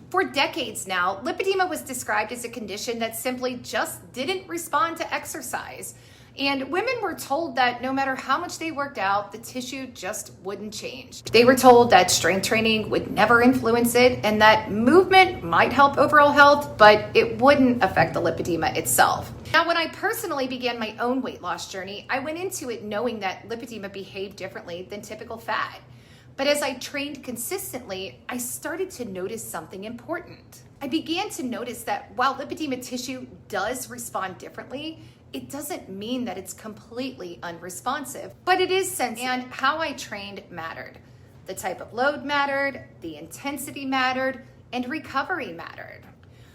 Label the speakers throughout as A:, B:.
A: For decades now, lipedema was described as a condition that simply just didn't respond to exercise. And women were told that no matter how much they worked out, the tissue just wouldn't change. They were told that strength training would never influence it and that movement might help overall health, but it wouldn't affect the lipedema itself. Now, when I personally began my own weight loss journey, I went into it knowing that lipedema behaved differently than typical fat. But as I trained consistently, I started to notice something important. I began to notice that while lipedema tissue does respond differently, it doesn't mean that it's completely unresponsive, but it is sensitive. And how I trained mattered. The type of load mattered, the intensity mattered, and recovery mattered.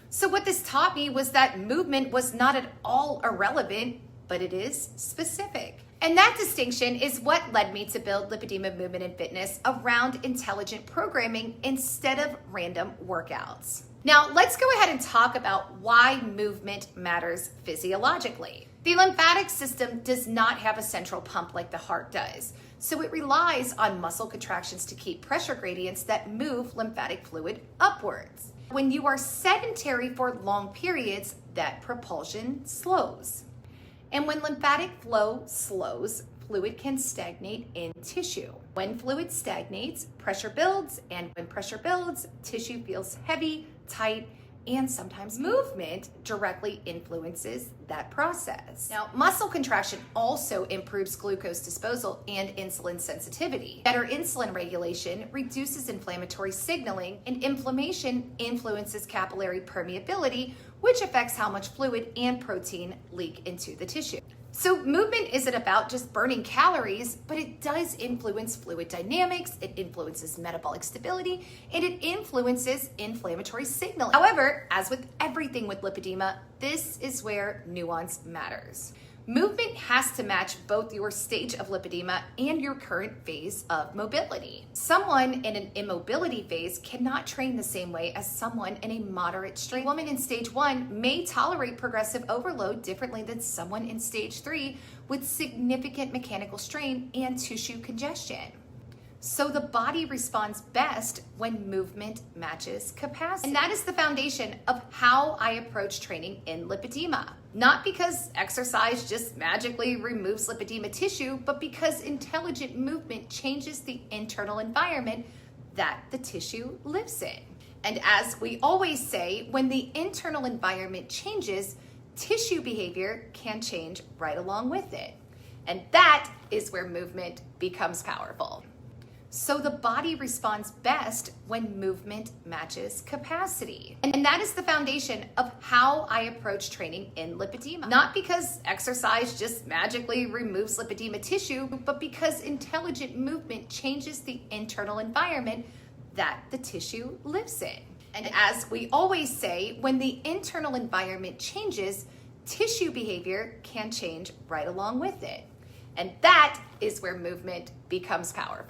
A: So what this taught me was that movement was not at all irrelevant, but it is specific. And that distinction is what led me to build Lipedema Movement and Fitness around intelligent programming instead of random workouts. Now, let's go ahead and talk about why movement matters physiologically. The lymphatic system does not have a central pump like the heart does, so it relies on muscle contractions to keep pressure gradients that move lymphatic fluid upwards. When you are sedentary for long periods, that propulsion slows. And when lymphatic flow slows, fluid can stagnate in tissue. When fluid stagnates, pressure builds, and when pressure builds, tissue feels heavy, tight, and sometimes movement directly influences that process. Now, muscle contraction also improves glucose disposal and insulin sensitivity. Better insulin regulation reduces inflammatory signaling, and inflammation influences capillary permeability, which affects how much fluid and protein leak into the tissue. So movement isn't about just burning calories, but it does influence fluid dynamics, it influences metabolic stability, and it influences inflammatory signaling. However, as with everything with lipedema, this is where nuance matters. Movement has to match both your stage of lipedema and your current phase of mobility. Someone in an immobility phase cannot train the same way as someone in a moderate strain. A woman in stage 1 may tolerate progressive overload differently than someone in stage 3 with significant mechanical strain and tissue congestion. So the body responds best when movement matches capacity. And that is the foundation of how I approach training in lipedema. Not because exercise just magically removes lipedema tissue, but because intelligent movement changes the internal environment that the tissue lives in. And as we always say, when the internal environment changes, tissue behavior can change right along with it. And that is where movement becomes powerful. So the body responds best when movement matches capacity. And that is the foundation of how I approach training in lipedema. Not because exercise just magically removes lipedema tissue, but because intelligent movement changes the internal environment that the tissue lives in. And as we always say, when the internal environment changes, tissue behavior can change right along with it. And that is where movement becomes powerful.